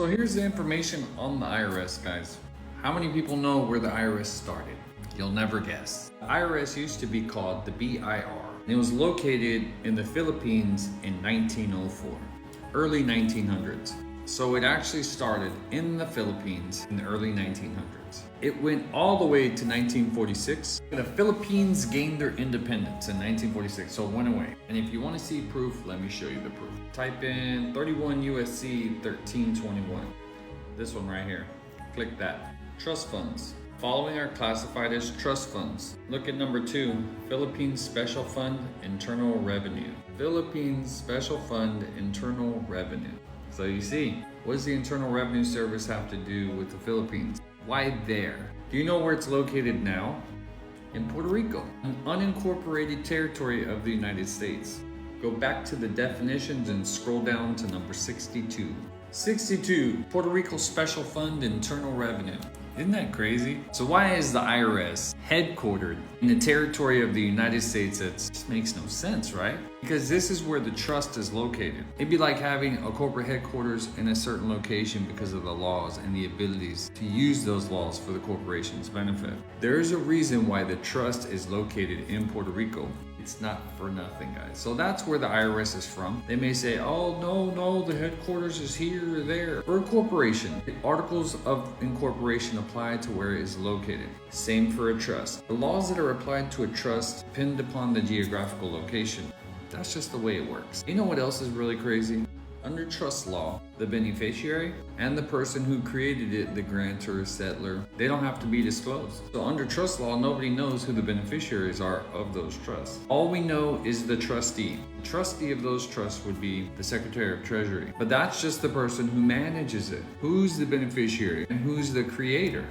So here's the information on the IRS, guys. How many people know where the IRS started? You'll never guess. The IRS used to be called the BIR, and it was located in the Philippines in 1904, early 1900s. So it actually started in the Philippines in the early 1900s. It went all the way to 1946. The Philippines gained their independence in 1946, so it went away. And if you want to see proof, let me show you the proof. Type in 31 USC 1321. This one right here. Click that. Trust funds. Following are classified as trust funds. Look at number 2, Philippines Special Fund, Internal Revenue. Philippines Special Fund, Internal Revenue. So you see, what does the Internal Revenue Service have to do with the Philippines? Why there? Do you know where it's located now? In Puerto Rico, an unincorporated territory of the United States. Go back to the definitions and scroll down to number 62. 62, Puerto Rico Special Fund, Internal Revenue. Isn't that crazy? So why is the IRS headquartered in a territory of the United States? That just makes no sense, right? Because this is where the trust is located. It'd be like having a corporate headquarters in a certain location because of the laws and the abilities to use those laws for the corporation's benefit. There is a reason why the trust is located in Puerto Rico. It's not for nothing, guys. So that's where the IRS is from. They may say, oh, no, the headquarters is here or there. For a corporation, the articles of incorporation apply to where it is located. Same for a trust. The laws that are applied to a trust depend upon the geographical location. That's just the way it works. You know what else is really crazy? Under trust law, the beneficiary and the person who created it, the grantor, settler, they don't have to be disclosed. So under trust law, nobody knows who the beneficiaries are of those trusts. All we know is the trustee. The trustee of those trusts would be the Secretary of Treasury. But that's just the person who manages it. Who's the beneficiary and who's the creator?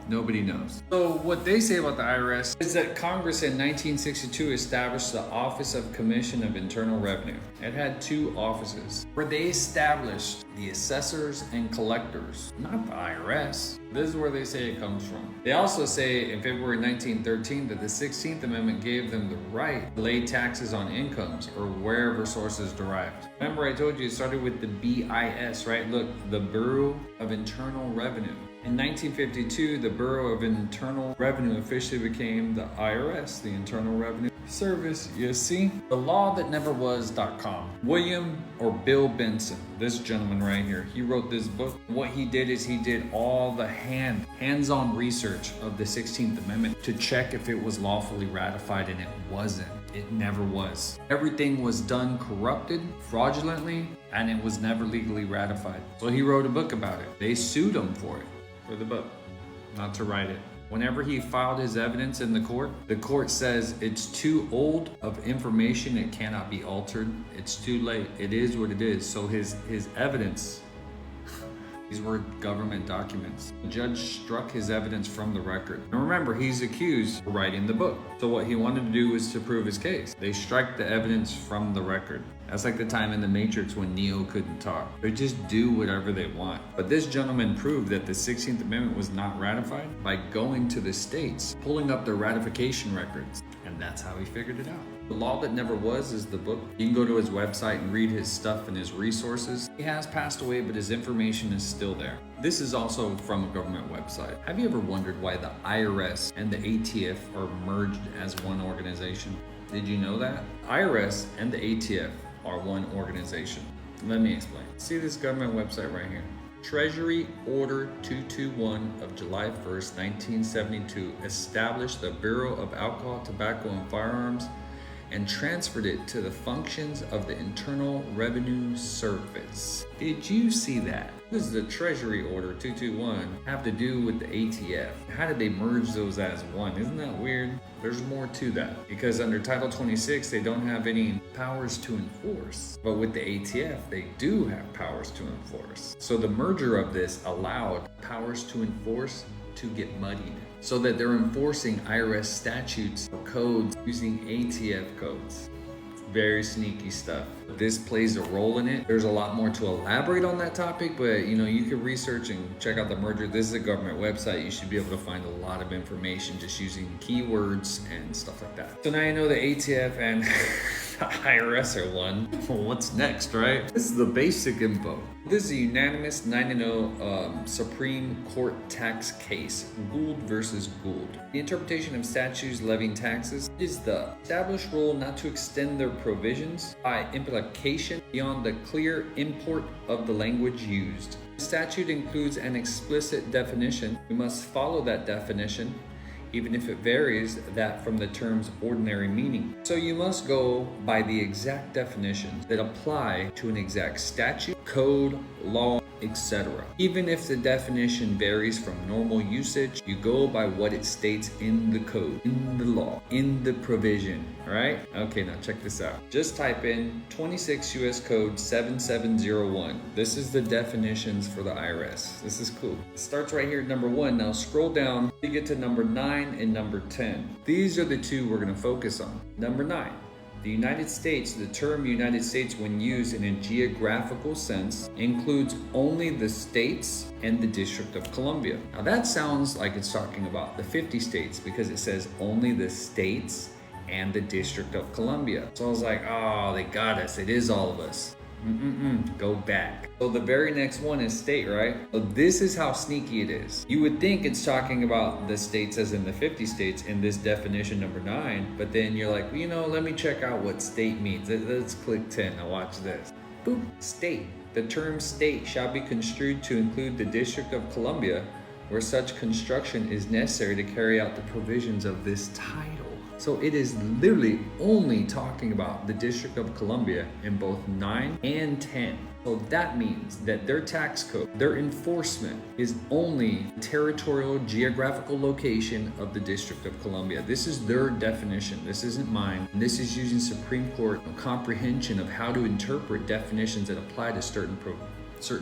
Nobody knows. So what they say about the IRS is that Congress in 1962 established the Office of Commission of Internal Revenue. It had 2 offices where they established the assessors and collectors, not the IRS. This is where they say it comes from. They also say in February 1913 that the 16th Amendment gave them the right to lay taxes on incomes or wherever sources derived. Remember I told you it started with the BIS, right? Look, the Bureau of Internal Revenue. In 1952, the Bureau of Internal Revenue officially became the IRS, the Internal Revenue Service. You see? The LawThatNeverWas.com. William or Bill Benson, this gentleman right here, he wrote this book. What he did is he did all the hands-on research of the 16th Amendment to check if it was lawfully ratified, and it wasn't. It never was. Everything was done corrupted, fraudulently, and it was never legally ratified. So he wrote a book about it. They sued him for it. For the book, not to write it. Whenever he filed his evidence in the court says it's too old of information, it cannot be altered. It's too late. It is what it is. So his evidence, these were government documents. The judge struck his evidence from the record. And remember, he's accused of writing the book. So what he wanted to do was to prove his case. They strike the evidence from the record. That's like the time in the Matrix when Neo couldn't talk. They just do whatever they want. But this gentleman proved that the 16th Amendment was not ratified by going to the states, pulling up their ratification records. And that's how he figured it out. The Law That Never Was is the book. You can go to his website and read his stuff and his resources. He has passed away, but his information is still there. This is also from a government website. Have you ever wondered why the IRS and the ATF are merged as one organization? Did you know that? IRS and the ATF are one organization. Let me explain. See this government website right here? Treasury Order 221 of July 1st, 1972 established the Bureau of Alcohol, Tobacco, and Firearms and transferred it to the functions of the Internal Revenue Service. Did you see that? What does the Treasury Order 221 have to do with the ATF? How did they merge those as one? Isn't that weird? There's more to that, because under Title 26, they don't have any powers to enforce. But with the ATF, they do have powers to enforce. So the merger of this allowed powers to enforce to get muddied, so that they're enforcing IRS statutes or codes using ATF codes. Very sneaky stuff. This plays a role in it. There's a lot more to elaborate on that topic, but you can research and check out the merger. This is a government website. You should be able to find a lot of information just using keywords and stuff like that. So now you know the ATF and IRS are one. Well, what's next, right? This is the basic info. This is a unanimous 9-0 Supreme Court tax case, Gould versus Gould. The interpretation of statutes levying taxes is the established rule not to extend their provisions by implication beyond the clear import of the language used. The statute includes an explicit definition. We must follow that definition, even if it varies that from the term's ordinary meaning. So you must go by the exact definitions that apply to an exact statute, code, law, etc. Even if the definition varies from normal usage, you go by what it states in the code, in the law, in the provision, right? Okay, now check this out. Just type in 26 US Code 7701. This is the definitions for the IRS. This is cool. It starts right here at number 1. Now scroll down, you get to number 9 and number 10. These are the two we're gonna focus on. Number 9. The United States, the term United States when used in a geographical sense includes only the states and the District of Columbia. Now that sounds like it's talking about the 50 states because it says only the states and the District of Columbia. So I was like, oh, they got us. It is all of us. Go back. So the very next one is state, right? So this is how sneaky it is. You would think it's talking about the states as in the 50 states in this definition number 9, but then you're like, well, you know, let me check out what state means. Let's click 10. Now watch this. Boop. State. The term state shall be construed to include the District of Columbia where such construction is necessary to carry out the provisions of this title. So it is literally only talking about the District of Columbia in both 9 and 10. So that means that their tax code, their enforcement is only territorial geographical location of the District of Columbia. This is their definition. This isn't mine. And this is using Supreme Court comprehension of how to interpret definitions that apply to certain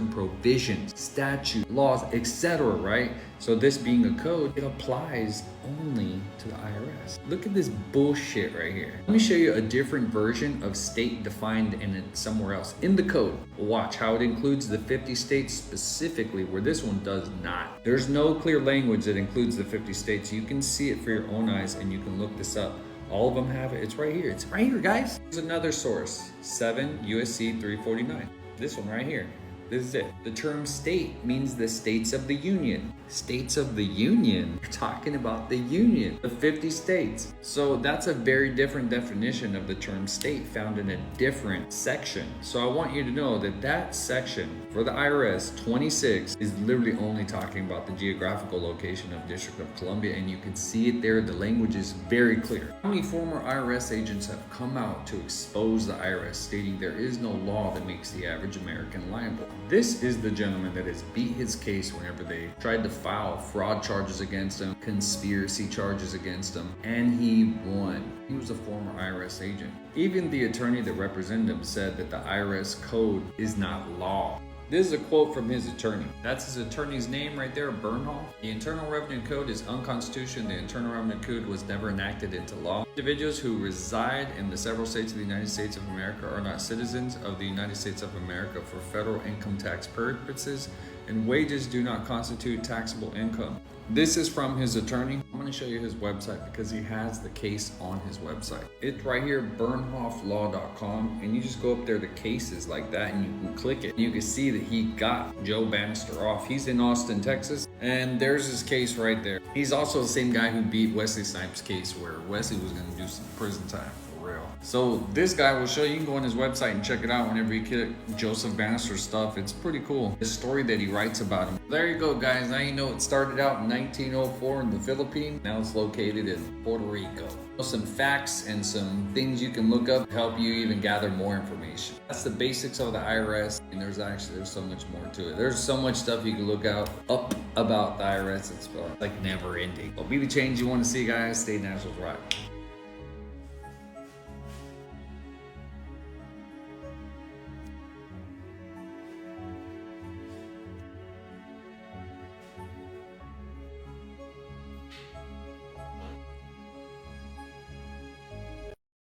provisions, statute, laws, etc., right? So this being a code, it applies only to the IRS. Look at this bullshit right here. Let me show you a different version of state defined in it somewhere else in the code. Watch how it includes the 50 states specifically where this one does not. There's no clear language that includes the 50 states. You can see it for your own eyes and you can look this up. All of them have it. It's right here. It's right here, guys. Here's another source, 7 USC 349. This one right here. This is it. The term state means the states of the union. States of the union? You're talking about the union, the 50 states. So that's a very different definition of the term state found in a different section. So I want you to know that that section for the IRS 26 is literally only talking about the geographical location of District of Columbia, and you can see it there. The language is very clear. How many former IRS agents have come out to expose the IRS, stating there is no law that makes the average American liable? This is the gentleman that has beat his case whenever they tried to file fraud charges against him, conspiracy charges against him, and he won. He was a former IRS agent. Even the attorney that represented him said that the IRS code is not law. This is a quote from his attorney. That's his attorney's name right there, Bernhoff. The Internal Revenue Code is unconstitutional. The Internal Revenue Code was never enacted into law. Individuals who reside in the several states of the United States of America are not citizens of the United States of America for federal income tax purposes, and wages do not constitute taxable income. This is from his attorney. I'm going to show you his website because he has the case on his website. It's right here, bernhofflaw.com, and you just go up there to cases like that and you can click it. You can see that he got Joe Bannister off. He's in Austin, Texas, and there's his case right there. He's also the same guy who beat Wesley Snipes' case where Wesley was going to do some prison time. So this guy will show you. You can go on his website and check it out whenever you get Joseph Bannister stuff. It's pretty cool. The story that he writes about him. There you go, guys. Now you know it started out in 1904 in the Philippines. Now it's located in Puerto Rico. Some facts and some things you can look up to help you even gather more information. That's the basics of the IRS, and there's so much more to it. There's so much stuff you can look up about the IRS. It's like never ending. Well, be the change you want to see, guys. Stay Nationals Rock.